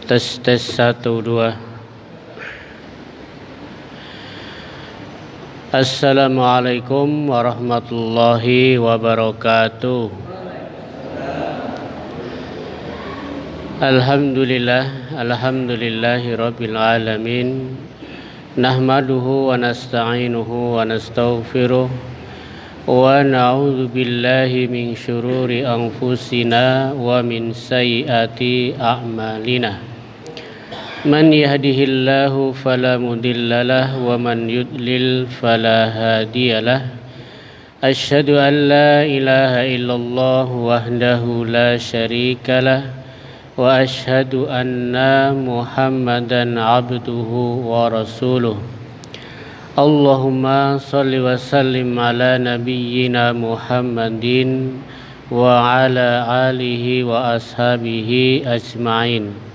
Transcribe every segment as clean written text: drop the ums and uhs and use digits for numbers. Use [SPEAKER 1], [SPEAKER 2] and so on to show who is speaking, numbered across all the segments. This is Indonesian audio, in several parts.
[SPEAKER 1] Tes tes 1 2. Assalamualaikum warahmatullahi wabarakatuh. Alhamdulillahi rabbil alamin. Nahmaduhu wa nasta'inuhu wa nastaghfiruh wa na'udzu billahi min syururi anfusina wa min sayyiati a'malina. Man yahdihillahu fala mudhillalah wa man yudlil fala hadiyalah. Asyhadu an la ilaha illallah wahdahu la syarikalah wa asyhadu anna Muhammadan abduhu wa rasuluh. Allahumma salli wa sallim ala nabiyyina Muhammadin wa ala alihi wa ashabihi ajma'in.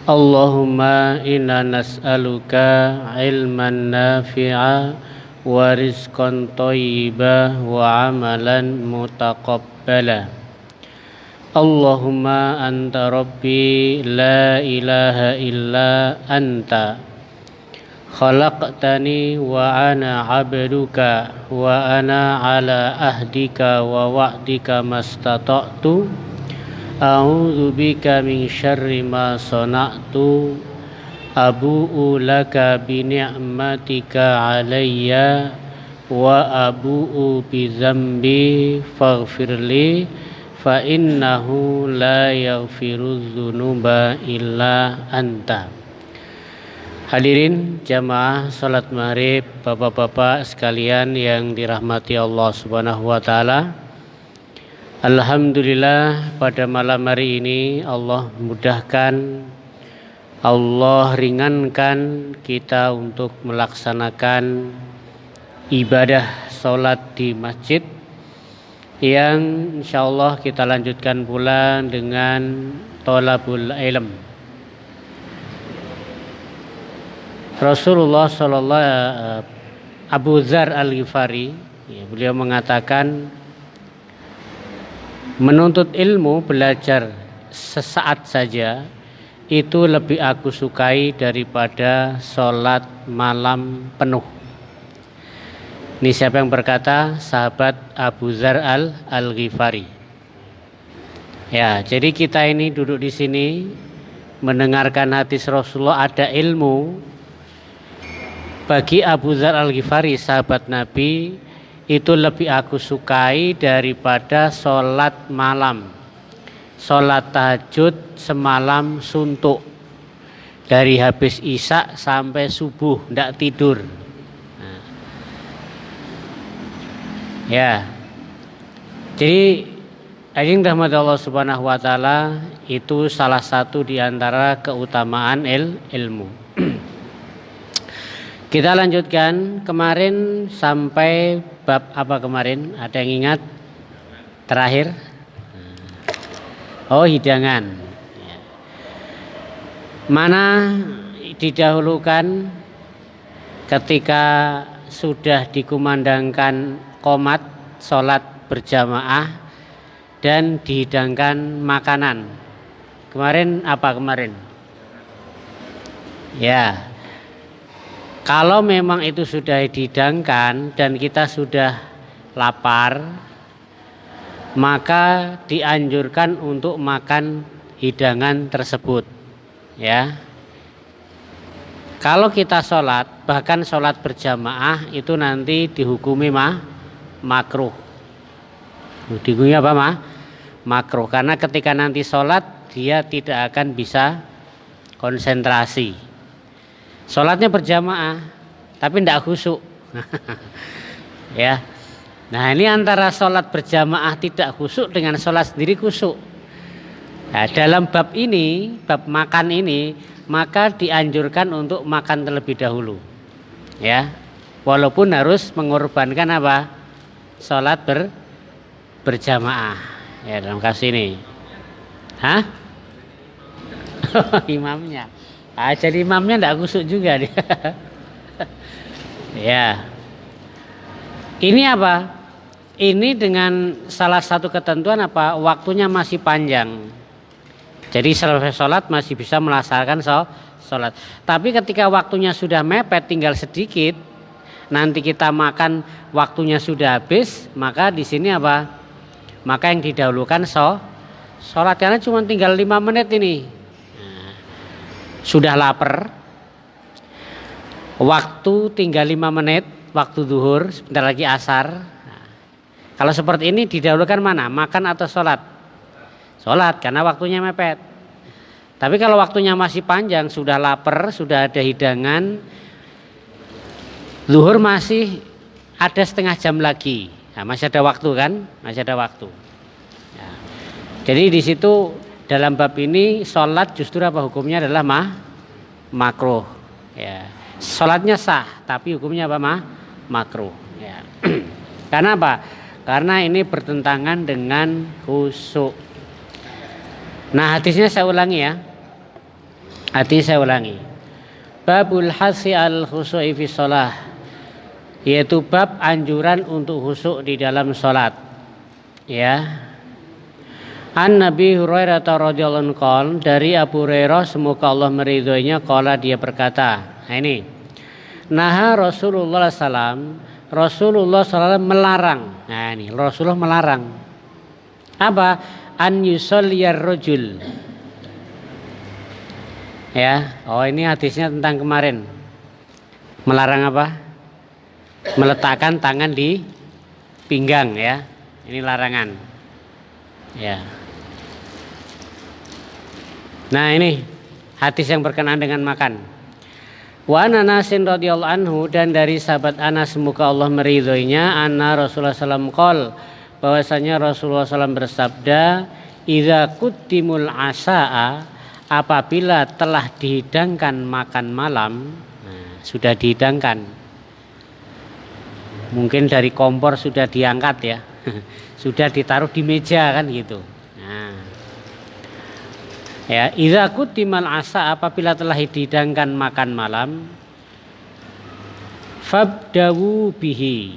[SPEAKER 1] Allahumma inna nas'aluka ilman nafi'a wa rizqan thayyiba wa amalan mutaqabbala. Allahumma anta rabbi la ilaha illa anta khalaqtani wa ana abduka wa ana ala ahdika wa wa'dika mastata'tu. A'udzu bika min syarri ma sana'tu. Abu'u laka bi ni'matika 'alayya wa abu'u bi dzambi faghfirli fa innahu la yaghfirudz dzunuba illa anta. Hadirin jamaah salat maghrib, bapak-bapak sekalian yang dirahmati Allah Subhanahu wa taala. Alhamdulillah pada malam hari ini Allah mudahkan, Allah ringankan kita untuk melaksanakan ibadah sholat di masjid yang insyaallah kita lanjutkan pula dengan thalabul ilm. Rasulullah sallallahu Abu Dzar Al-Ghifari, beliau mengatakan, menuntut ilmu, belajar sesaat saja itu lebih aku sukai daripada sholat malam penuh. Ini siapa yang berkata? Sahabat Abu Dzar Al-Ghifari. Ya, jadi kita ini duduk di sini mendengarkan hadis Rasulullah, ada ilmu. Bagi Abu Dzar Al-Ghifari, sahabat Nabi, itu lebih aku sukai daripada sholat malam, sholat tahajud semalam suntuk, dari habis isya sampai subuh tidak tidur. Ya, jadi yang dirahmati Allah Subhanahu wa taala, itu salah satu di antara keutamaan ilmu. Kita lanjutkan, kemarin sampai bab apa kemarin? Ada yang ingat? Terakhir? Oh, hidangan. Mana didahulukan ketika sudah dikumandangkan qomat sholat berjamaah dan dihidangkan makanan. Kemarin apa kemarin? Ya, kalau memang itu sudah dihidangkan dan kita sudah lapar, maka dianjurkan untuk makan hidangan tersebut. Ya, kalau kita sholat, bahkan sholat berjamaah itu nanti dihukumi makruh. Dihukumi apa makruh, karena ketika nanti sholat dia tidak akan bisa konsentrasi. Sholatnya berjamaah tapi tidak khusyuk. Ya. Nah, ini antara sholat berjamaah tidak khusyuk dengan sholat sendiri khusyuk. Nah, dalam bab ini, bab makan ini, maka dianjurkan untuk makan terlebih dahulu. Ya. Walaupun harus mengorbankan apa? Sholat berjamaah. Ya, dalam kasus ini. Hah? Imamnya. Jadi imamnya tidak khusyuk juga dia. Ya. Ini apa? Ini dengan salah satu ketentuan apa? Waktunya masih panjang. Jadi selesai sholat masih bisa melaksanakan sholat. Tapi ketika waktunya sudah mepet tinggal sedikit, nanti kita makan waktunya sudah habis, maka di sini apa? Maka yang didahulukan sholat karena cuma tinggal 5 menit ini. Nah, sudah lapar, waktu tinggal 5 menit, waktu zuhur, sebentar lagi asar. Nah, kalau seperti ini didahulukan mana? Makan atau sholat? Sholat karena waktunya mepet. Tapi kalau waktunya masih panjang, sudah lapar, sudah ada hidangan, zuhur masih ada setengah jam lagi. Nah, masih ada waktu kan? Masih ada waktu. Ya. Jadi di situ dalam bab ini sholat justru apa hukumnya adalah makruh. Ya. Sholatnya sah, tapi hukumnya apa makruh. Ya. Karena apa? Karena ini bertentangan dengan khusyuk. Nah hadisnya saya ulangi ya. Hadis saya ulangi. Babul hasi al khusyu'i fi shalah, yaitu bab anjuran untuk khusyuk di dalam salat. Ya. An Nabi Hurairah radhiyallahu anhu, dari Abu Hurairah semoga Allah meridhoinya, qala dia berkata. Nah ini. Naha Rasulullah SAW melarang. Nah ini Rasulullah melarang. Apa? An yusalliyar rajul. Ya, oh ini hadisnya tentang kemarin. Melarang apa? Meletakkan tangan di pinggang ya. Ini larangan. Ya. Nah, ini hadis yang berkenaan dengan makan. Wa Anasin radhiyallahu anhu, dan dari sahabat Anas semoga Allah meridhoinya, anna Rasulullah SAW qol, bahwasanya Rasulullah SAW bersabda, idza quddimul asaa, apabila telah dihidangkan makan malam. Nah, sudah dihidangkan, mungkin dari kompor sudah diangkat ya sudah ditaruh di meja kan gitu. Nah, ya, idza quddimal asa, apabila telah dihidangkan makan malam, fabdawu bihi,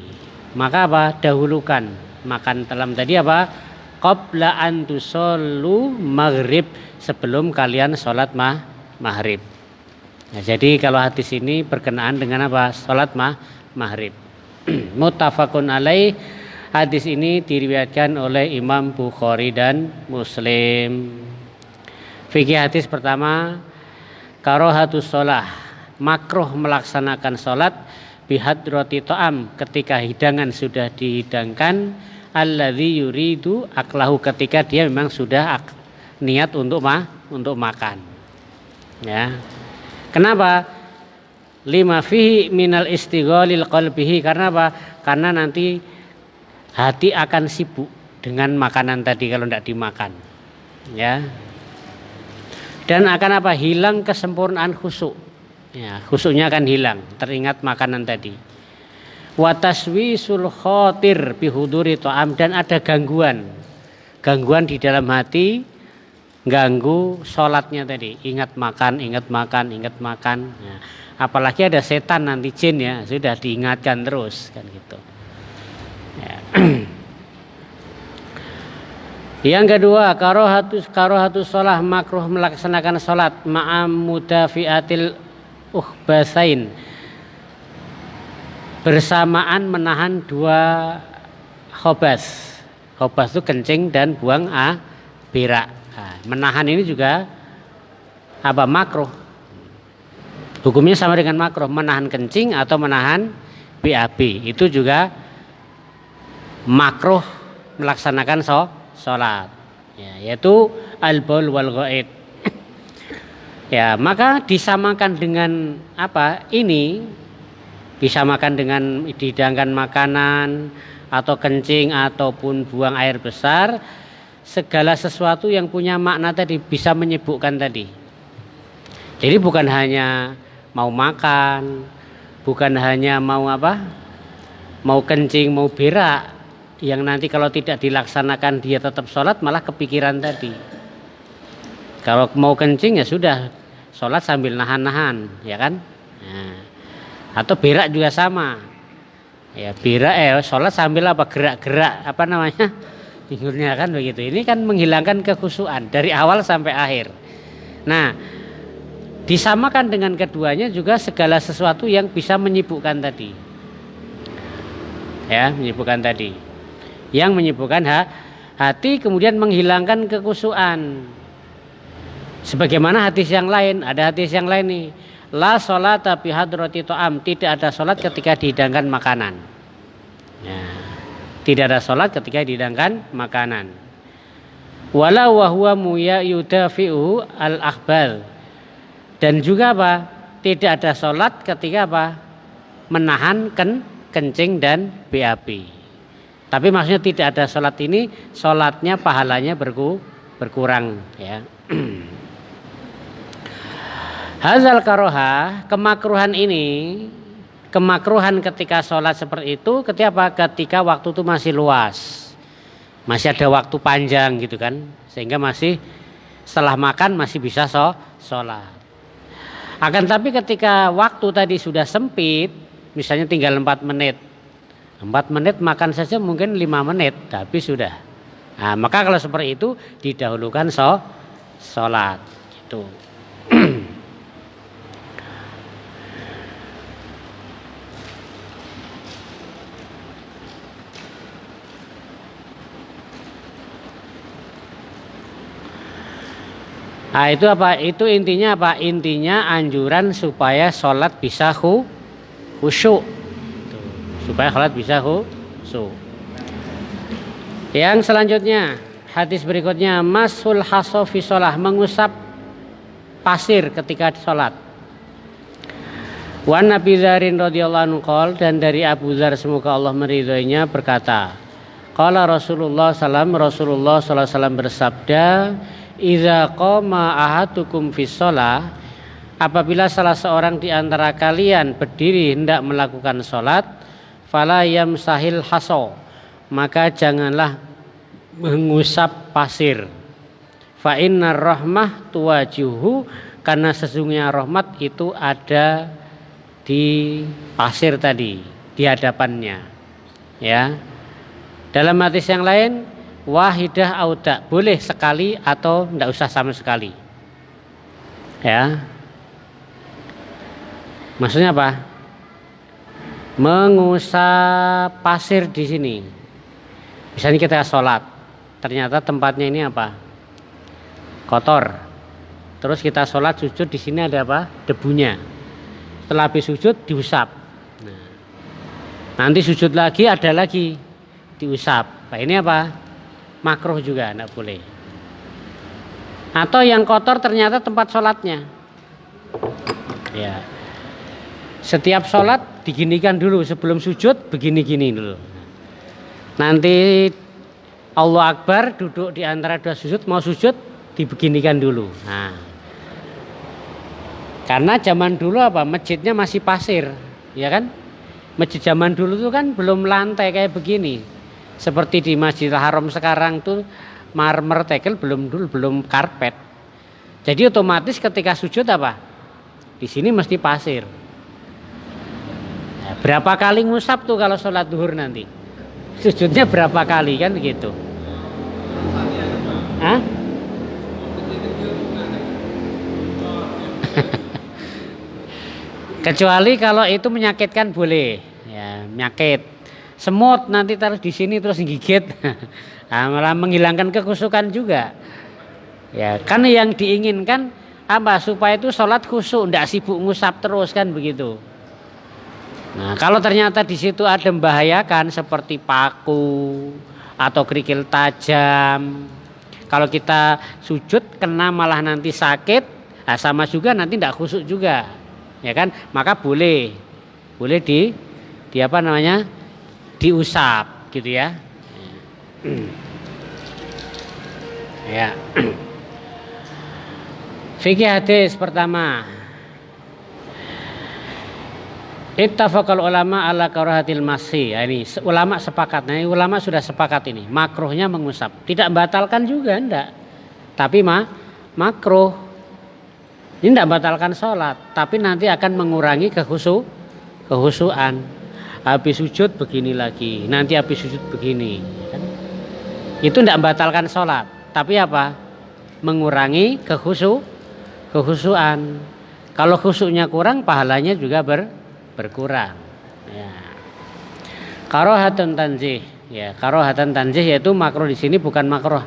[SPEAKER 1] maka apa? Dahulukan makan malam tadi apa? Qabla an tusallu maghrib, sebelum kalian sholat maghrib. Nah, jadi kalau hadis ini berkenaan dengan apa? Sholat maghrib. Muttafaqun alaih. Hadis ini diriwayatkan oleh Imam Bukhari dan Muslim. Fikih hadis pertama, karohatus sholah, makruh melaksanakan sholat bihadrati ta'am, ketika hidangan sudah dihidangkan, alladzi yuridu aklahu, ketika dia memang sudah niat untuk makan. Ya. Kenapa? Lima fihi minal istighalil qalbihi, karena apa? Karena nanti hati akan sibuk dengan makanan tadi kalau tidak dimakan. Ya. Dan akan apa? Hilang kesempurnaan khusyuk. Ya, khusyuknya akan hilang, teringat makanan tadi. Wa taswisul khatir bi huduri ta'am, dan ada gangguan di dalam hati, ganggu sholatnya tadi, ingat makan. Ya. Apalagi ada setan nanti, jin ya, sudah diingatkan terus kan gitu. Ya. Yang kedua, karohatus sholah, makruh melaksanakan sholat ma'am mudafiatil uhbasain, bersamaan menahan dua khobas. Khobas itu kencing dan buang berak. Nah, menahan ini juga apa? Makruh. Hukumnya sama dengan makruh, menahan kencing atau menahan BAB. Itu juga makruh melaksanakan sholat. Ya, yaitu al-baul wal ghaid. Ya, maka disamakan dengan apa? Ini disamakan dengan dihidangkan makanan atau kencing ataupun buang air besar, segala sesuatu yang punya makna tadi, bisa menyibukkan tadi. Jadi bukan hanya mau makan, bukan hanya mau apa? Mau kencing, mau berak, yang nanti kalau tidak dilaksanakan dia tetap sholat, malah kepikiran tadi. Kalau mau kencing ya sudah, sholat sambil nahan-nahan, ya kan? Nah, atau berak juga sama. Ya berak sholat sambil apa? Gerak-gerak apa namanya? pinggulnya kan begitu. Ini kan menghilangkan kekhusyuan dari awal sampai akhir. Nah, disamakan dengan keduanya juga segala sesuatu yang bisa menyibukkan tadi. Ya, menyibukkan tadi. Yang menyibukkan hati kemudian menghilangkan kekhusyuan. Sebagaimana hadis yang lain, ada hadis yang lain nih. La sholata fi hadrati ta'am, tidak ada sholat ketika dihidangkan makanan. Ya, tidak ada sholat ketika dihidangkan makanan. Wala wa huwa yudafi'u al-akhbal. Dan juga apa? Tidak ada sholat ketika apa? Menahan kencing dan BAB. Tapi maksudnya tidak ada sholat ini, sholatnya pahalanya berkurang. Ya. Hazal karoha, kemakruhan ini, kemakruhan ketika sholat seperti itu, ketika apa? Ketika waktu itu masih luas, masih ada waktu panjang gitu kan, sehingga masih setelah makan masih bisa sholat. Akan tapi ketika waktu tadi sudah sempit, misalnya tinggal 4 menit, 4 menit makan saja mungkin 5 menit, tapi sudah. Nah, maka kalau seperti itu didahulukan sholat, gitu. Nah, itu apa? Itu intinya apa? Intinya anjuran supaya sholat bisa khusyuk. Supaya sholat bisa khusyuk. Yang selanjutnya, hadis berikutnya, masul haso fi sholah, mengusap pasir ketika sholat. Wan Nabi Dzarin radhiyallahu anhu qol, dan dari Abu Dzar semoga Allah meridhoinya berkata, qala Rasulullah sallallahu alaihi wasallam bersabda, idza qama ahadukum fi shalah, apabila salah seorang di antara kalian berdiri hendak melakukan salat, fala yamsahil haso, maka janganlah mengusap pasir. Fa innar rahmah tuwajuhu, karena sesungguhnya rahmat itu ada di pasir tadi, di hadapannya. Ya. Dalam hadis yang lain, wahidah auda, boleh sekali atau tidak usah sama sekali. Ya. Maksudnya apa? Mengusap pasir di sini. Misalnya kita sholat, ternyata tempatnya ini apa? Kotor. Terus kita sholat sujud, di sini ada apa? Debunya. Setelah habis sujud diusap. Nah, nanti sujud lagi ada lagi diusap. Nah, ini apa? Makruh juga, tidak boleh. Atau yang kotor ternyata tempat sholatnya. Ya. Setiap sholat diginikan dulu, sebelum sujud begini-gini dulu. Nanti Allah Akbar, duduk di antara dua sujud, mau sujud dibeginikan dulu. Nah, karena zaman dulu apa? Masjidnya masih pasir, ya kan? Masjid zaman dulu tuh kan belum lantai kayak begini. Seperti di Masjidil Haram sekarang tuh marmer tekel, belum karpet. Jadi otomatis ketika sujud apa? Di sini mesti pasir. Nah, berapa kali ngusap tuh kalau sholat duhur nanti? Sujudnya berapa kali kan begitu? Hah? Kecuali kalau itu menyakitkan boleh, ya menyakit. Semut nanti taruh di sini terus gigit, nah, malah menghilangkan kekhusyukan juga. Ya kan yang diinginkan apa? Supaya itu sholat khusyuk, tidak sibuk ngusap terus kan begitu. Nah kalau ternyata di situ ada membahayakan seperti paku atau kerikil tajam, kalau kita sujud kena malah nanti sakit, nah sama juga nanti tidak khusyuk juga, ya kan? Maka boleh di apa namanya, diusap gitu ya. Ya. Fikih hadis pertama. Ittafaqal ulama ala karahatil masih. Ini ulama sepakat. Nah, ulama sudah sepakat ini. Makruhnya mengusap. Tidak membatalkan juga enggak. Tapi makruh. Ini enggak membatalkan sholat, tapi nanti akan mengurangi kehusuan. Habis sujud begini lagi, nanti habis sujud begini. Itu tidak membatalkan sholat, tapi apa? Mengurangi kekhusyuan. Kalau khusyuknya kurang, pahalanya juga berkurang. Ya. Karohatun tanzih, ya karohatun tanzih yaitu makruh di sini bukan makruh,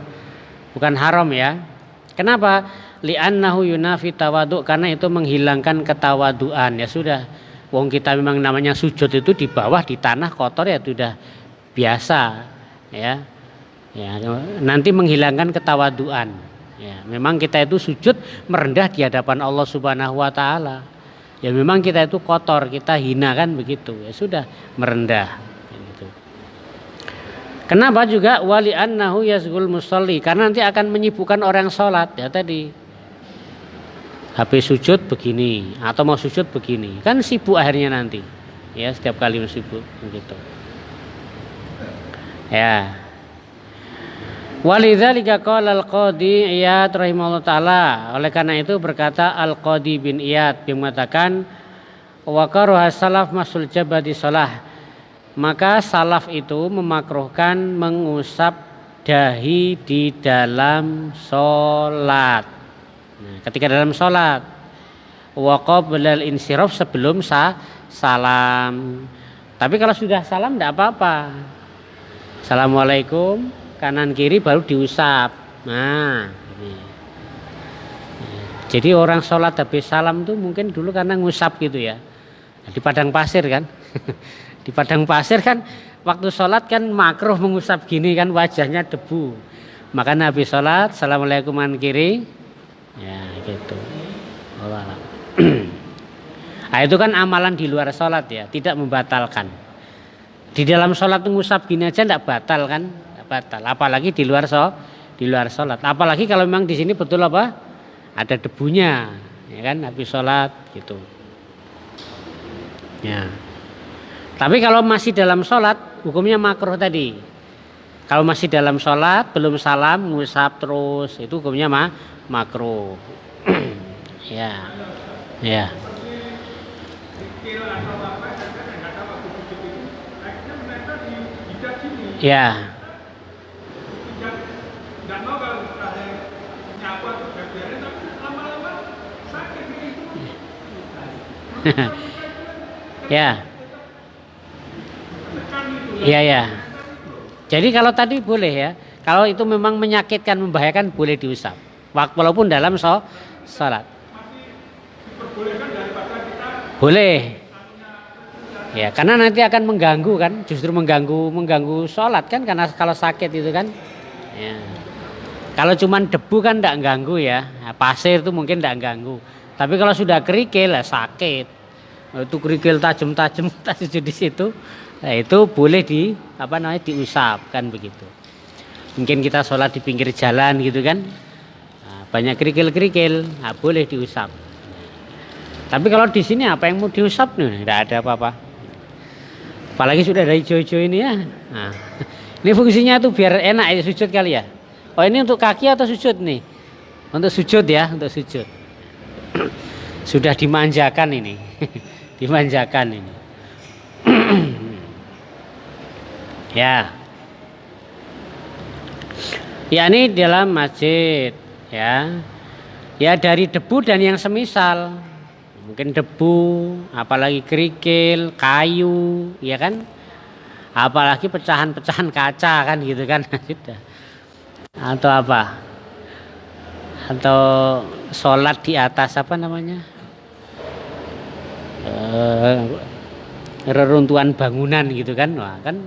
[SPEAKER 1] bukan haram ya. Kenapa? Li'annahu yunafi tawadhu, karena itu menghilangkan ketawaduan. Ya sudah, wong kita memang namanya sujud itu di bawah di tanah kotor ya sudah biasa, ya. Ya, nanti menghilangkan ketawaduan. Ya, memang kita itu sujud merendah di hadapan Allah Subhanahu wa taala. Ya memang kita itu kotor, kita hina kan begitu. Ya sudah merendah gitu. Kenapa juga wali annahu yazgul musalli? Karena nanti akan menyibukkan orang sholat ya tadi. Habis sujud begini atau mau sujud begini. Kan sibuk akhirnya nanti. Ya setiap kali sibuk begitu. Ya. Walidzalika qala al-Qadhi Iyad rahimahullah taala. Oleh karena itu berkata Al-Qadhi bin Iyad yang mengatakan wa karaha salaf masul jabati shalah. Maka salaf itu memakruhkan mengusap dahi di dalam salat. Nah, ketika dalam salat wa qabla al-insiraf sebelum salam. Tapi kalau sudah salam tidak apa-apa. Assalamualaikum, kanan kiri baru diusap. Nah, ini. Jadi orang sholat habis salam tuh mungkin dulu karena ngusap gitu ya. Di padang pasir kan. Di padang pasir kan waktu sholat kan makruh mengusap gini kan wajahnya debu. Makanya habis sholat assalamualaikum kanan kiri. Ya gitu. Nah, itu kan amalan di luar sholat ya, tidak membatalkan. Di dalam sholat mengusap gini aja tidak batal kan? Batal, apalagi di luar sholat, apalagi kalau memang di sini betul apa ada debunya, ya kan habis sholat gitu. Ya. Tapi kalau masih dalam sholat hukumnya makruh tadi. Kalau masih dalam sholat belum salam ngusap terus itu hukumnya makruh. Ya, ya. Ya. Ya. Iya ya. Jadi kalau tadi boleh ya. Kalau itu memang menyakitkan, membahayakan boleh diusap. Walaupun dalam sholat. Boleh. Ya, karena nanti akan mengganggu kan, justru mengganggu sholat kan karena kalau sakit itu kan. Ya. Kalau cuman debu kan tidak ganggu ya. Nah, pasir itu mungkin tidak ganggu. Tapi kalau sudah kerikil lah sakit. Itu kerikil tajam-tajam di situ. Nah, itu boleh diusap kan begitu. Mungkin kita sholat di pinggir jalan gitu kan. Nah, banyak kerikil-kerikil, nah, boleh diusap. Tapi kalau di sini apa yang mau diusap nih? Tidak ada apa-apa. Apalagi sudah ada hijau-hijau ini ya. Nah, ini fungsinya tuh biar enak ya sujud kali ya. Oh ini untuk kaki atau sujud nih? Untuk sujud ya, untuk sujud. Sudah dimanjakan ini. Dimanjakan ini. Ya. Ya ini dalam masjid ya. Ya dari debu dan yang semisal. Mungkin debu, apalagi kerikil, kayu, ya kan? Apalagi pecahan-pecahan kaca kan gitu kan. Atau apa? Atau sholat di atas apa namanya? Reruntuhan bangunan gitu kan. Wah, kan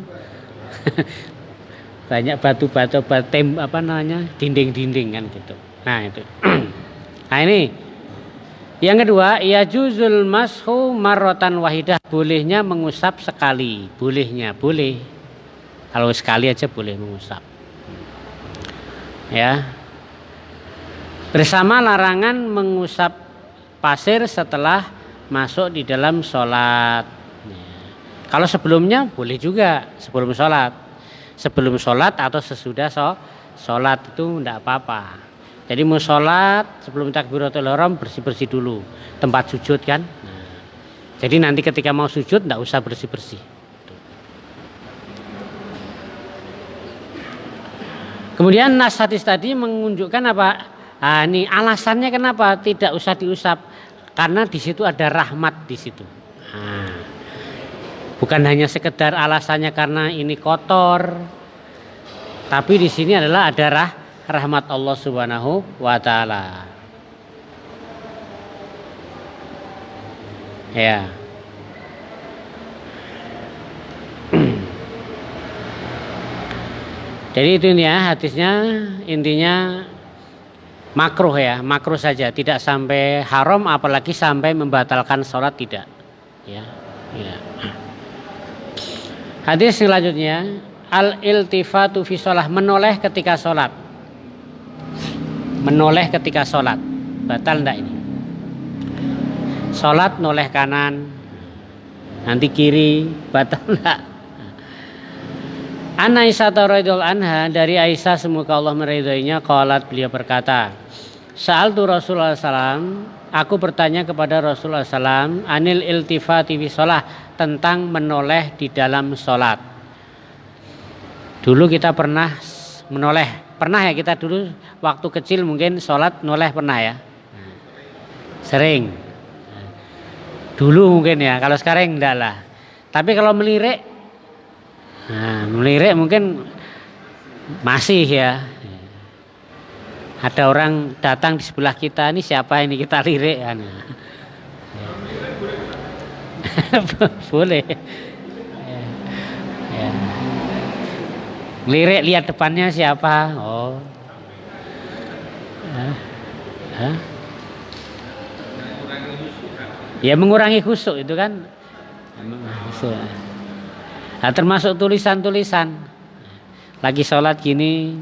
[SPEAKER 1] banyak batu-batu apa namanya? Dinding-dinding kan gitu. Nah, itu. Nah, ini yang kedua, ya juzul mashu marrotan wahidah, bolehnya mengusap sekali, boleh. Kalau sekali aja boleh mengusap. Ya. Bersama larangan mengusap pasir setelah masuk di dalam sholat. Ya. Kalau sebelumnya boleh juga, sebelum sholat. Sebelum sholat atau sesudah sholat itu tidak apa-apa. Jadi mau sholat sebelum takbiratul ihram bersih-bersih dulu tempat sujud kan. Nah, jadi nanti ketika mau sujud tidak usah bersih-bersih. Kemudian nas hadis tadi menunjukkan apa? Nah, ini alasannya kenapa tidak usah diusap? Karena di situ ada rahmat di situ. Nah, bukan hanya sekedar alasannya karena ini kotor, tapi di sini adalah ada rahmat Allah Subhanahu wa taala. Ya. Jadi itu ya hadisnya intinya makruh ya, makruh saja, tidak sampai haram apalagi sampai membatalkan sholat tidak. Ya, ya. Hadis selanjutnya al-iltifatu fi sholah, menoleh ketika sholat. Menoleh ketika sholat batal enggak ini? Sholat noleh kanan, nanti kiri, batal enggak? An Aisyah radhiyallahu anha, dari Aisyah semoga Allah meridhoinya, qalat, beliau berkata, sa'altu Rasulullah sallam, aku bertanya kepada Rasulullah sallam, anil iltifati fi shalah, tentang menoleh di dalam salat. Dulu kita pernah menoleh, pernah ya kita dulu waktu kecil mungkin salat noleh pernah ya? Sering. Dulu mungkin ya, kalau sekarang enggak lah. Tapi kalau melirik, nah, melirik mungkin masih ya. Ada orang datang di sebelah kita, ini siapa ini, kita lirik kan. Boleh. Ya. Lirik lihat depannya siapa. Oh. Ya mengurangi khusyuk itu kan. Nah, termasuk tulisan-tulisan. Lagi sholat gini.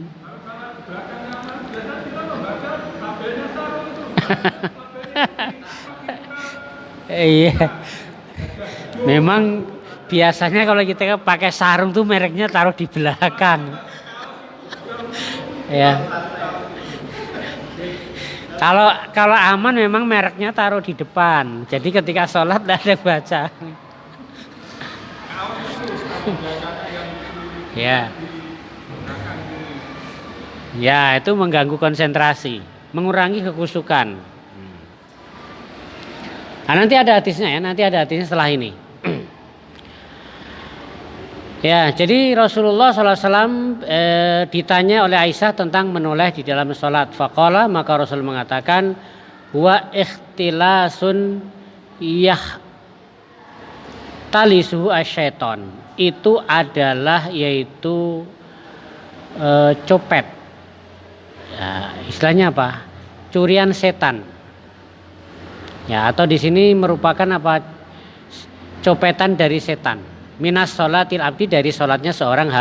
[SPEAKER 1] Iya. Memang biasanya kalau kita pakai sarung tuh mereknya taruh di belakang. Ya. Kalau aman memang mereknya taruh di depan. Jadi ketika sholat tidak ada baca. Ya. Ya, itu mengganggu konsentrasi, mengurangi kekhusyukan. Nah, nanti ada hadisnya ya, nanti ada hadisnya setelah ini. Ya, jadi Rasulullah SAW ditanya oleh Aisyah tentang menoleh di dalam sholat. Faqala, maka Rasul mengatakan, wa ikhtilasun talisuhu asyaiton, itu adalah yaitu copet. Ya, istilahnya apa? Curian setan. Ya, atau di sini merupakan apa? Copetan dari setan. Minas sholatil abdi, dari sholatnya seorang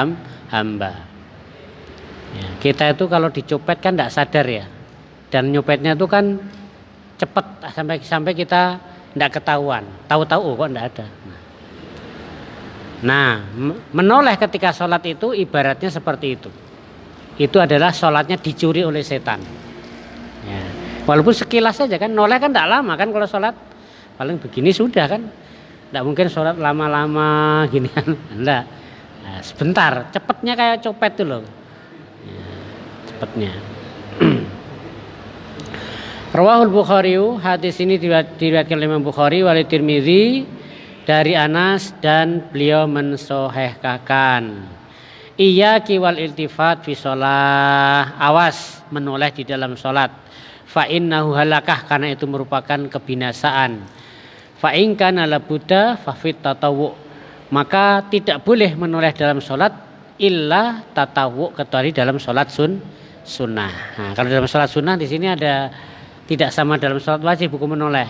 [SPEAKER 1] hamba. Ya, kita itu kalau dicopet kan tidak sadar ya. Dan nyopetnya itu kan cepat sampai kita tidak ketahuan. Tahu-tahu kok tidak ada. Nah, menoleh ketika sholat itu ibaratnya seperti itu. Itu adalah sholatnya dicuri oleh setan. Ya. Walaupun sekilas saja kan, noleh kan tidak lama kan kalau sholat. Paling begini sudah kan. Tidak mungkin sholat lama-lama gini kan. Enggak. Nah, sebentar, cepatnya kayak copet itu loh. Ya, cepatnya. Rawahul Bukhari, hadis ini diriwayatkan oleh Imam Bukhari wal Tirmizi dari Anas dan beliau mensahihkan. Iyyaki wal iltifat fi shalah, awas menoleh di dalam salat. Fa innahu halakah, karena itu merupakan kebinasaan. Fa in kana la budda fa fit tatawwu, maka tidak boleh menoleh dalam salat illa tatawwu, kecuali dalam salat sunnah. Nah, kalau dalam salat sunnah di sini ada, tidak sama dalam salat wajib hukum menoleh.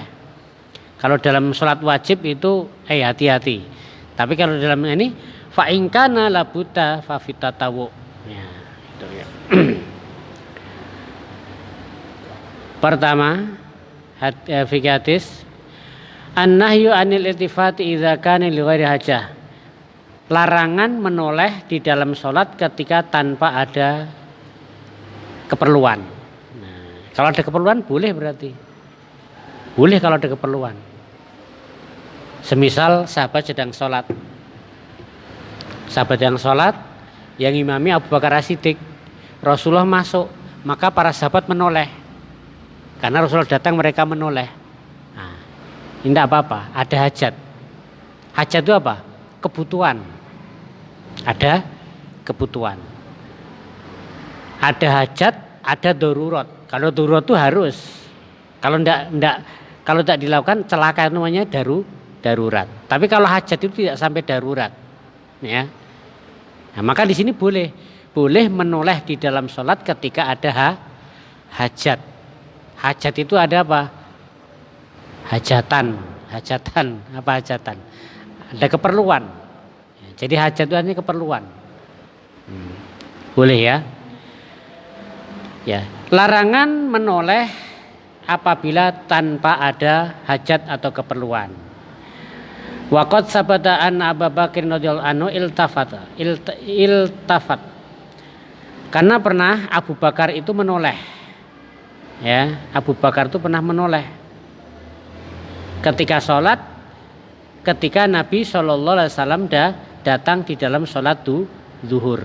[SPEAKER 1] Kalau dalam salat wajib itu hati-hati. Tapi kalau dalam ini fa in kana la budda fa fit tatawwu. Ya, itu ya. Pertama, fikih hadis an-nahyu anil iltifati idza kana li ghairi hajah. Larangan menoleh di dalam salat ketika tanpa ada keperluan. Nah, kalau ada keperluan boleh berarti. Boleh kalau ada keperluan. Semisal sahabat sedang sholat. Sahabat yang sholat, yang imami Abu Bakar As-Siddiq Rasulullah masuk, maka para sahabat menoleh. Karena Rasulullah datang mereka menoleh. Nah, ini tidak apa-apa, ada hajat. Hajat itu apa? Kebutuhan. Ada kebutuhan. Ada hajat, ada darurat. Kalau darurat itu harus. Kalau tidak dilakukan celaka namanya darurat. Tapi kalau hajat itu tidak sampai darurat. Ya. Nah, maka di sini boleh menoleh di dalam sholat ketika ada hajat. Hajat itu ada apa? Hajatan. Apa hajatan? Ada keperluan. Jadi hajat itu hanya keperluan. Boleh ya? Ya. Larangan menoleh apabila tanpa ada hajat atau keperluan. Waqad sabata an Abu Bakar radhiyallahu anhu iltafat. Karena pernah Abu Bakar itu menoleh. Ya, Abu Bakar itu pernah menoleh. Ketika sholat, ketika Nabi Shallallahu Alaihi Wasallam datang di dalam sholat zuhur.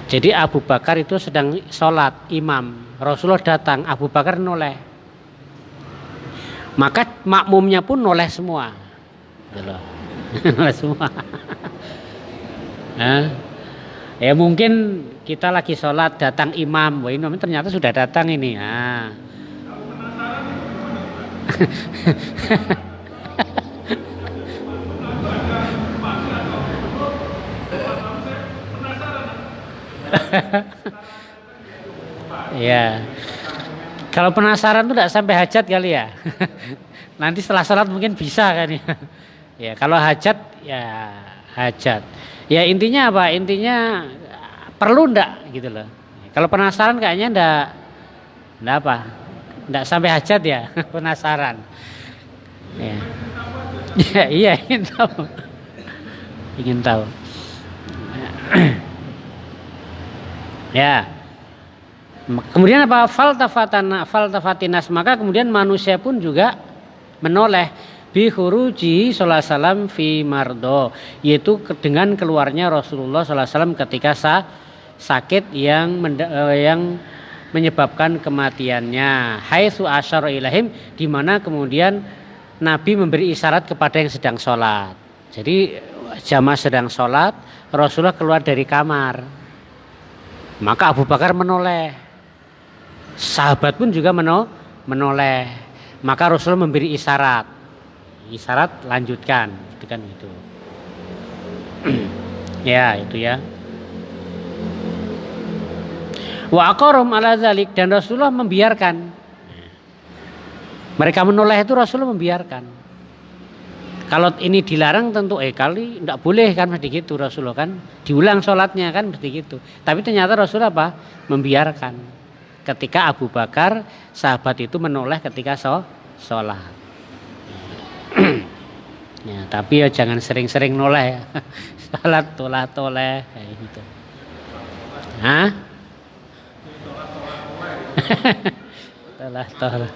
[SPEAKER 1] Jadi Abu Bakar itu sedang sholat imam. Rasulullah datang, Abu Bakar noleh. Maka makmumnya pun noleh semua. Noleh semua. Ya mungkin kita lagi sholat datang imam. Wah, imam ternyata sudah datang ini. Ya. Kalau penasaran tuh tidak sampai hajat kali ya. Nanti setelah sholat mungkin bisa kan ya. Ya kalau hajat ya hajat. Ya intinya apa? Intinya perlu ndak gitu loh. Kalau penasaran kayaknya ndak apa? Ndak sampai hajat ya. Penasaran. Ya. Ya iya ingin tahu. Ingin tahu. Ya. Kemudian apa? Faltafatinas, maka kemudian manusia pun juga menoleh bi khuruji sallallahu alaihi wasallam fi mardo, yaitu dengan keluarnya Rasulullah sallallahu alaihi wasallam ketika sakit yang menyebabkan kematiannya. Haitsu asyara ilaihim, di mana kemudian Nabi memberi isyarat kepada yang sedang sholat. Jadi jamaah sedang sholat, Rasulullah keluar dari kamar. Maka Abu Bakar menoleh. Sahabat pun juga menoleh. Maka Rasulullah memberi isyarat. Isyarat lanjutkan, itu kan itu. Ya, itu ya. Wa aqarum ala dzalik, dan Rasulullah membiarkan. Mereka menoleh itu Rasulullah membiarkan. Kalau ini dilarang tentu kali tidak boleh kan, mesti gitu Rasulullah kan. Diulang sholatnya kan mesti gitu. Tapi ternyata Rasulullah apa? Membiarkan. Ketika Abu Bakar sahabat itu menoleh ketika sholat. Ya, tapi ya jangan sering-sering noleh ya. Sholat toleh kayak gitu. Hah? Toleh.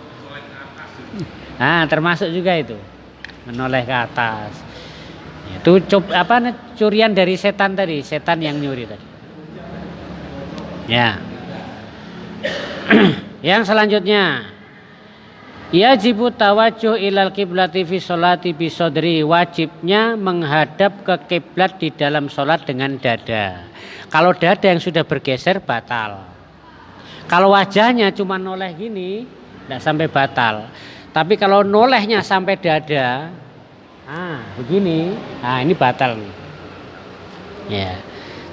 [SPEAKER 1] Nah, termasuk juga itu. Menoleh ke atas. Itu curian dari setan tadi, setan yang nyuri tadi. Ya. Yang selanjutnya, yajibu tawajuh ilal kiblati fi sholati bi sodri, wajibnya menghadap ke kiblat di dalam sholat dengan dada. Kalau dada yang sudah bergeser batal. Kalau wajahnya cuma noleh gini, tidak sampai batal. Tapi kalau nolehnya sampai dada, begini, ini batal nih. Ya,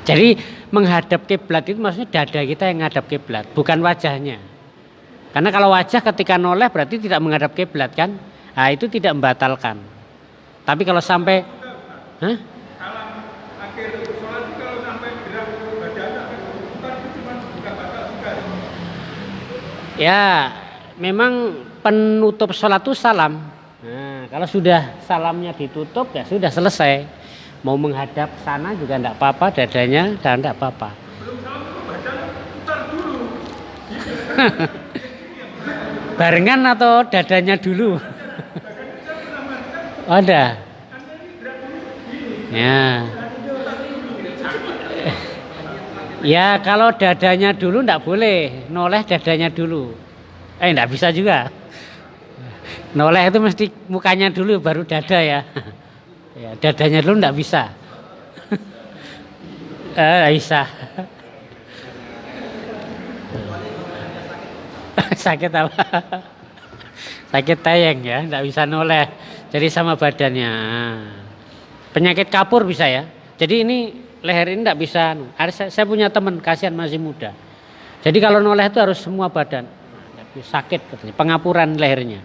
[SPEAKER 1] jadi menghadap kiblat itu maksudnya dada kita yang menghadap kiblat, bukan wajahnya. Karena kalau wajah ketika noleh berarti tidak menghadap kiblat kan? Nah, itu tidak membatalkan. Tapi kalau sampai, ya, memang penutup sholat itu salam. Nah, kalau sudah salamnya ditutup ya sudah selesai. Mau menghadap sana juga tidak apa-apa, dadanya dan tidak apa-apa. Barengan atau dadanya dulu? Ada. Ya. Ya kalau dadanya dulu ndak boleh, noleh dadanya dulu. Ndak bisa juga. Noleh itu mesti mukanya dulu baru dada ya. Ya dadanya dulu ndak bisa. Ndak bisa. Sakit apa? Sakit tayang ya, ndak bisa noleh. Jadi sama badannya. Penyakit kapur bisa ya. Jadi ini leher ini ndak bisa. Saya punya teman, kasihan masih muda. Jadi kalau noleh itu harus semua badan. Sakit katanya, pengapuran lehernya.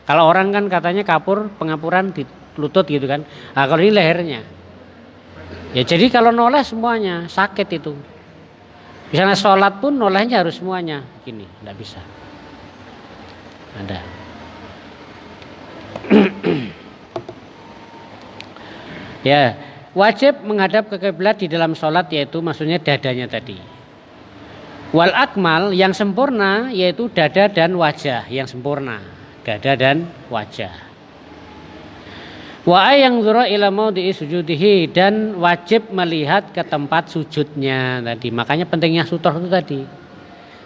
[SPEAKER 1] Kalau orang kan katanya kapur, pengapuran di lutut gitu kan. Nah, kalau ini lehernya. Ya jadi kalau noleh semuanya sakit itu. Misalnya sholat pun nolehnya harus semuanya. Gini, nggak bisa. Ada. Ya, wajib menghadap ke kiblat di dalam sholat yaitu maksudnya dadanya tadi. Wal akmal yang sempurna yaitu dada dan wajah yang sempurna. Dada dan wajah. Wa yang zura ila maudhi'i sujudihi dan wajib melihat ke tempat sujudnya tadi. Makanya pentingnya sutroh itu tadi.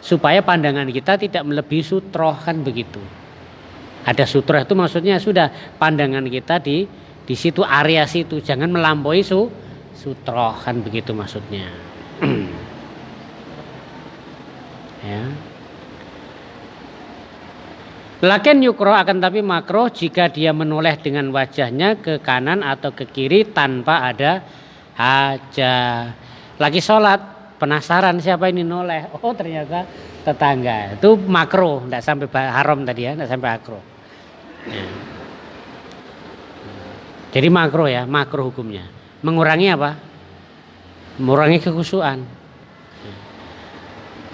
[SPEAKER 1] Supaya pandangan kita tidak melebihi sutroh kan begitu. Ada sutroh itu maksudnya sudah pandangan kita di situ area situ, jangan melampaui sutroh kan begitu maksudnya. Ya. Lakin yukroh akan tapi makroh jika dia menoleh dengan wajahnya ke kanan atau ke kiri tanpa ada hajat. Lagi sholat penasaran siapa ini noleh, oh ternyata tetangga. Itu makroh, tidak sampai haram tadi ya, tidak sampai makroh. Ya. Jadi makroh ya, makroh hukumnya. Mengurangi apa? Mengurangi kekhusyuan.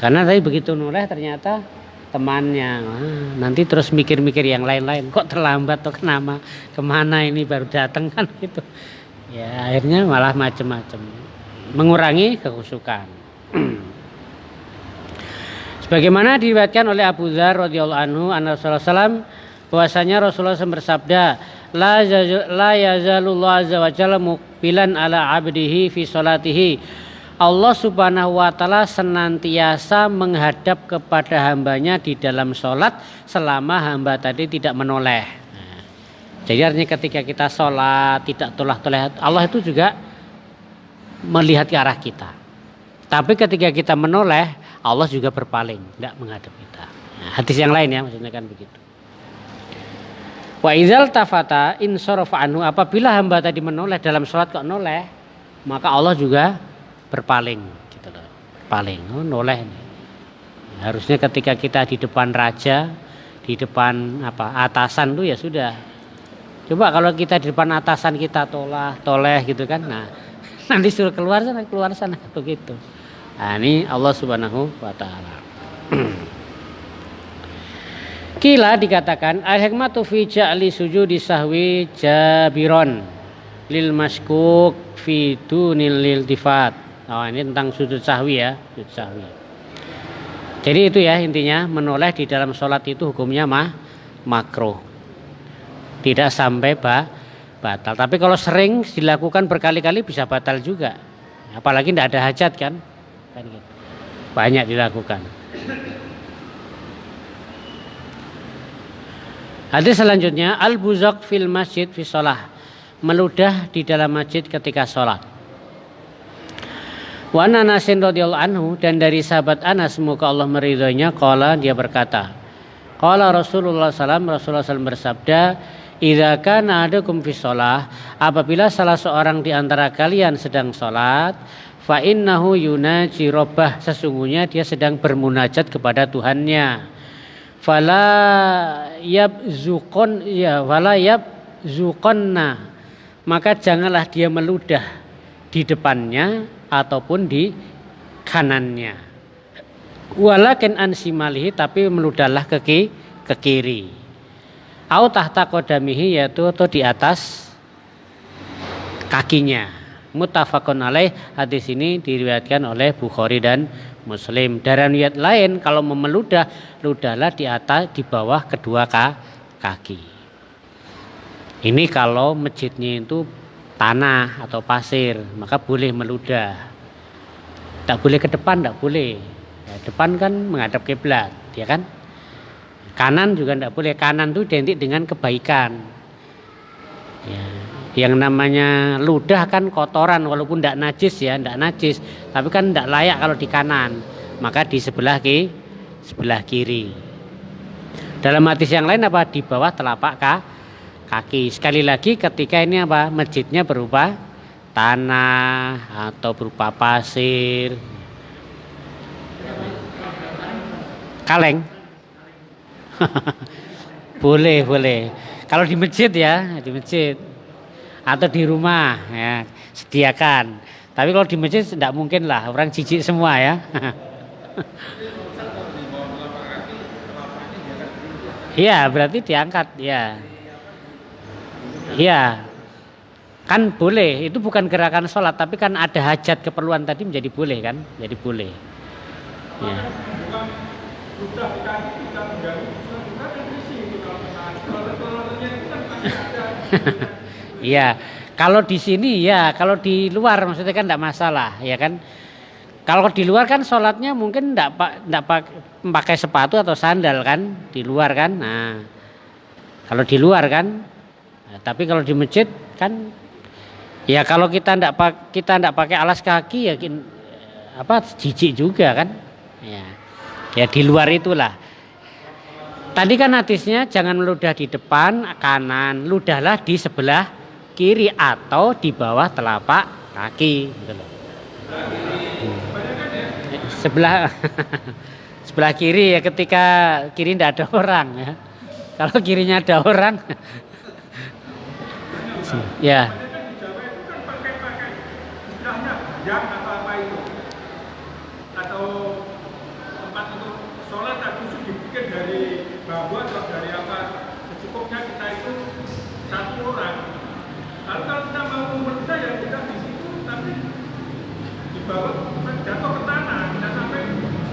[SPEAKER 1] Karena tadi begitu noleh ternyata temannya nanti terus mikir-mikir yang lain-lain, kok terlambat atau kenapa, kemana ini baru datang kan gitu. Ya akhirnya malah macam-macam. Mengurangi kekhusyukan. Sebagaimana diriwayatkan oleh Abu Dzar radhiyallahu anhu Rasulullah SAW bahwasanya Rasulullah SAW bersabda, la yazalullahu azza wa jalla muqbilan ala abdihi fi sholatihi. Allah subhanahu wa ta'ala senantiasa menghadap kepada hambanya di dalam sholat selama hamba tadi tidak menoleh. Nah, jadi artinya ketika kita sholat tidak toleh-toleh, Allah itu juga melihat ke arah kita. Tapi ketika kita menoleh, Allah juga berpaling, tidak menghadap kita. Nah, hadis yang lain ya maksudnya kan begitu. Wa idzal tafata in sarafa anhu, apabila hamba tadi menoleh dalam sholat kok noleh, maka Allah juga berpaling gitu loh. Berpaling, noleh. Harusnya ketika kita di depan raja, di depan atasan tuh ya sudah. Coba kalau kita di depan atasan kita toleh gitu kan. Nah, nanti suruh keluar sana begitu. Nah, ini Allah Subhanahu wa taala. Kila dikatakan al-hikmatu fi ja'li sujudi sahwi jabiron lil maskuk fi dunil iltifat. Oh, ini tentang sujud sahwi ya, sujud sahwi. Jadi itu ya intinya, menoleh di dalam sholat itu hukumnya makruh. Tidak sampai batal. Tapi kalau sering dilakukan berkali-kali bisa batal juga. Apalagi tidak ada hajat kan gitu. Banyak dilakukan. Hadis selanjutnya al-buzaq fil masjid fi shalah. Meludah di dalam masjid ketika sholat. Wa Anasin radhiyallahu anhu, dan dari sahabat Anas semoga Allah meridhoinya, qala dia berkata, qala Rasulullah SAW bersabda, idza kana ahadukum fi shalah, apabila salah seorang di antara kalian sedang salat, fa innahu yunaji rabbah, sesungguhnya dia sedang bermunajat kepada Tuhannya. Fala yabzuqonna, maka janganlah dia meludah di depannya ataupun di kanannya. Walakin ansimalihi, tapi meludahlah ke kiri. Au tahta qadamihi, yaitu atau di atas kakinya. Muttafaqun alaih, hadis ini diriwayatkan oleh Bukhari dan Muslim. Dalam riwayat lain kalau memeludah, ludahlah di atas, di bawah kedua kaki. Ini kalau masjidnya itu tanah atau pasir, maka boleh meludah. Tak boleh ke depan, tak boleh. Ya, depan kan menghadap kiblat, ya kan? Kanan juga tidak boleh. Kanan itu identik dengan kebaikan. Ya. Yang namanya ludah kan kotoran, walaupun tidak najis ya, tidak najis, tapi kan tidak layak kalau di kanan. Maka di sebelah kiri. Dalam hadis yang lain apa? Di bawah telapak kaki. Sekali lagi ketika ini apa? Masjidnya berupa tanah atau berupa pasir. Kaleng. boleh. Kalau di masjid ya, di masjid atau di rumah ya, sediakan. Tapi kalau di masjid tidak mungkin lah, orang jijik semua ya. Iya, berarti diangkat ya. Iya. Kan boleh, itu bukan gerakan sholat, tapi kan ada hajat keperluan tadi menjadi boleh kan? Jadi boleh. Ya. Iya, kalau di sini ya, kalau di luar maksudnya kan tidak masalah, ya kan? Kalau di luar kan sholatnya mungkin tidak pakai sepatu atau sandal kan, di luar kan. Nah, kalau di luar kan, nah, tapi kalau di masjid kan, ya kalau kita tidak pakai alas kaki ya, apa jijik juga kan? Ya di luar itulah. Tadi kan hadisnya jangan meludah di depan kanan, ludahlah di sebelah kiri atau di bawah telapak kaki gitu loh. Sebelah kiri ya, ketika kiri tidak ada orang ya. Kalau kirinya ada orang ya.
[SPEAKER 2] Atau tempat untuk sholat tak khusus dibikin dari bambu atau dari apa, secukupnya kita itu satu orang. Lalu kalau kita mau meludah ya kita di situ, tapi di bawah jatuh ke tanah, kita sampai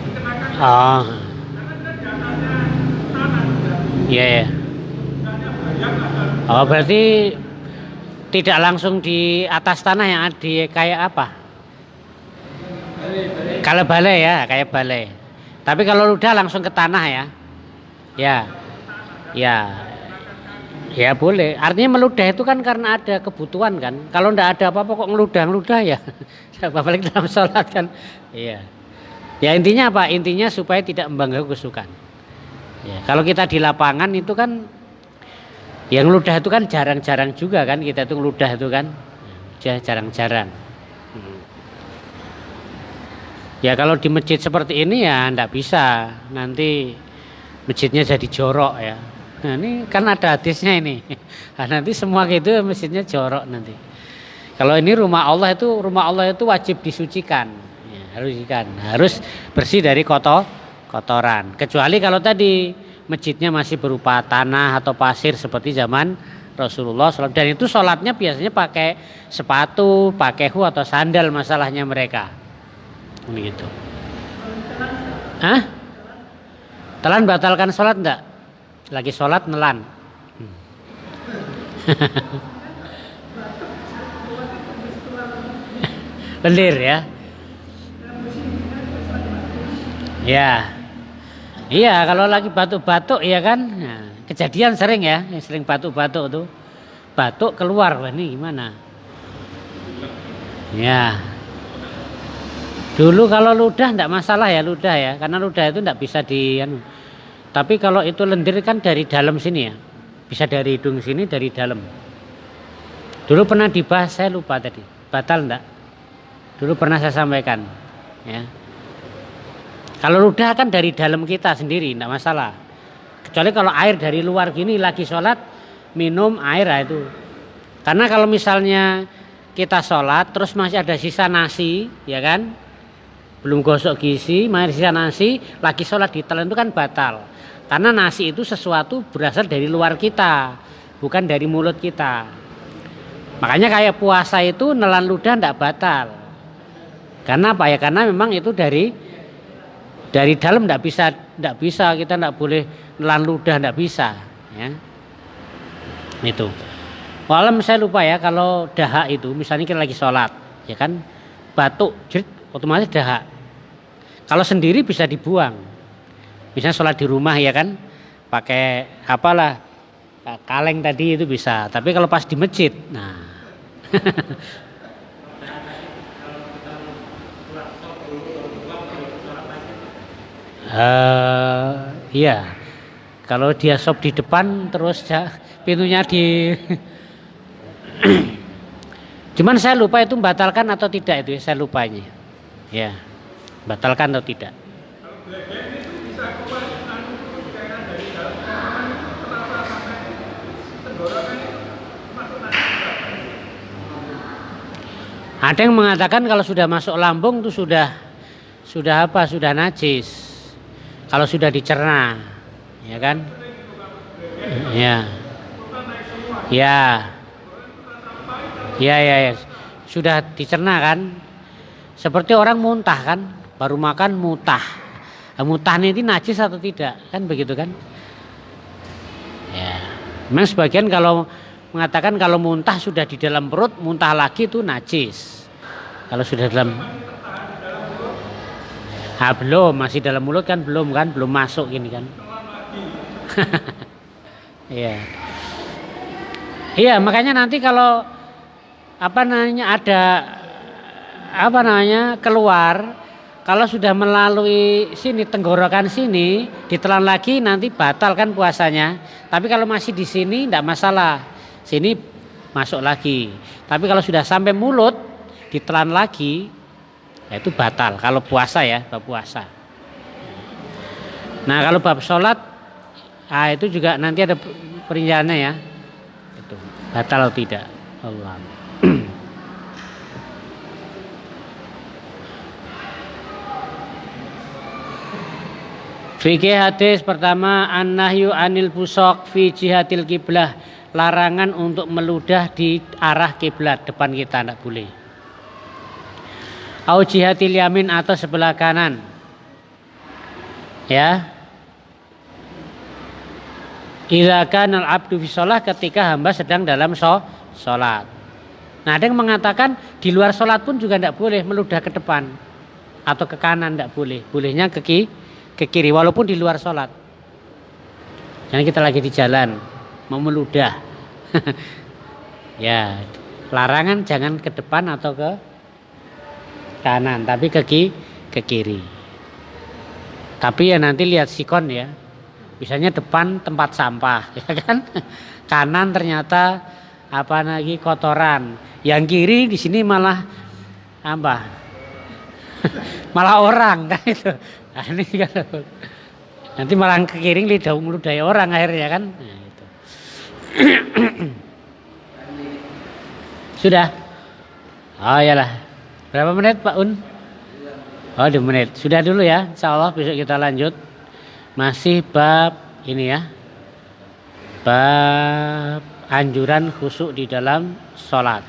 [SPEAKER 2] dikenakan. Karena kita di atasnya tanah sudah.
[SPEAKER 1] Iya. Oh berarti tidak langsung di atas tanah, yang ada di kayak apa? Kalau balai ya, kayak balai. Tapi kalau ludah langsung ke tanah ya. Ya boleh. Artinya meludah itu kan karena ada kebutuhan kan. Kalau ndak ada apa-apa kok ngeludah ya. Apalagi dalam sholat kan. Iya. Ya intinya apa? Intinya supaya tidak mengganggu kesukaan. Ya, kalau kita di lapangan itu kan, yang ludah itu kan jarang-jarang juga kan, kita itu ludah itu kan, jarang-jarang. Ya kalau di masjid seperti ini ya ndak bisa, nanti masjidnya jadi jorok ya. Nah ini kan ada hadisnya ini, nah, nanti semua gitu masjidnya jorok nanti. Kalau ini rumah Allah itu wajib disucikan, ya, harus bersih dari kotoran. Kecuali kalau tadi masjidnya masih berupa tanah atau pasir seperti zaman Rasulullah SAW. Dan itu sholatnya biasanya pakai sepatu, pakai atau sandal, masalahnya mereka. Begitu. Hah? Telan batalkan sholat enggak? Lagi sholat nelan. Lendir ya. Ya. Iya, kalau lagi batuk-batuk ya kan. Nah, kejadian sering ya, sering batuk-batuk tuh. Batuk keluar, wah ini gimana? Ya. Dulu kalau ludah enggak masalah ya, ludah ya, karena ludah itu enggak bisa tapi kalau itu lendir kan dari dalam sini ya. Bisa dari hidung sini, dari dalam. Dulu pernah dibahas, saya lupa tadi. Batal enggak? Dulu pernah saya sampaikan, ya. Kalau ludah kan dari dalam kita sendiri, enggak masalah. Kecuali kalau air dari luar gini lagi sholat, minum air itu. Karena kalau misalnya kita sholat terus masih ada sisa nasi, ya kan? Belum gosok gizi, masih sisa nasi, lagi sholat ditelan itu kan batal. Karena nasi itu sesuatu berasal dari luar kita, bukan dari mulut kita. Makanya kayak puasa itu nelan ludah enggak batal. Karena apa ya? Karena memang itu dari dalam enggak bisa kita enggak boleh nelan ludah, enggak bisa, ya. Itu. Malam saya lupa ya, kalau dahak itu misalnya kita lagi sholat, ya kan, batuk, otomatis dahak. Kalau sendiri bisa dibuang. Misalnya sholat di rumah ya kan, pakai apalah kaleng tadi itu bisa. Tapi kalau pas di masjid, nah. Iya. Kalau dia sop di depan terus pintunya di Cuman saya lupa itu membatalkan atau tidak itu ya, saya lupanya. Ya. Batalkan atau tidak. Ada yang mengatakan kalau sudah masuk lambung itu sudah apa? Sudah najis. Kalau sudah dicerna, ya kan? Ya. Ya. Ya. Sudah dicerna kan? Seperti orang muntah kan? Baru makan mutah. Nah, mutahnya itu najis atau tidak? Kan begitu kan? Ya. Memang sebagian kalau mengatakan kalau muntah sudah di dalam perut, muntah lagi itu najis. Kalau sudah dalam belum, masih dalam mulut kan belum masuk gini kan. Iya. Iya, makanya nanti kalau keluar, kalau sudah melalui sini tenggorokan sini ditelan lagi nanti batal kan puasanya. Tapi kalau masih di sini tidak masalah, sini masuk lagi. Tapi kalau sudah sampai mulut ditelan lagi, ya itu batal. Kalau puasa ya, bab puasa. Nah kalau bab sholat, itu juga nanti ada perinciannya ya, itu batal atau tidak. Allah. Fikih hadis pertama, an-nahyu anil busok fi jihatil kiblah, larangan untuk meludah di arah kiblat depan kita, tidak boleh. Au jihatil yamin atau sebelah kanan. Ya. Idza kana al-'abdu fi shalah, ketika hamba sedang dalam salat. Nah, ada yang mengatakan di luar salat pun juga tidak boleh meludah ke depan atau ke kanan, tidak boleh. Bolehnya ke kiri walaupun di luar sholat. Jangan kita lagi di jalan mau meludah. Ya, larangan jangan ke depan atau ke kanan, tapi ke kiri. Tapi ya nanti lihat sikon ya. Misalnya depan tempat sampah, ya kan? Kanan ternyata kotoran. Yang kiri di sini malah malah orang kan itu. Nah, ini kan nanti malah ke kiri meludahi orang akhirnya kan. Nah, itu. Sudah. Oh iyalah. Berapa menit Pak Un? Oh 2 menit. Sudah dulu ya. Insyaallah besok kita lanjut. Masih bab ini ya. Bab anjuran khusyuk di dalam sholat.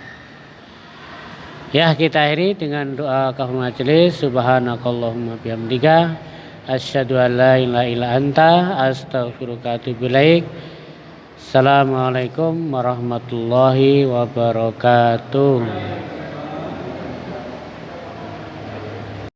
[SPEAKER 1] Ya, kita akhiri dengan doa kafaratul majelis. Subhanakallahumma bihamdika asyhadu an la ilaha illa anta astaghfiruka wa atubu ilaik. Assalamualaikum warahmatullahi wabarakatuh.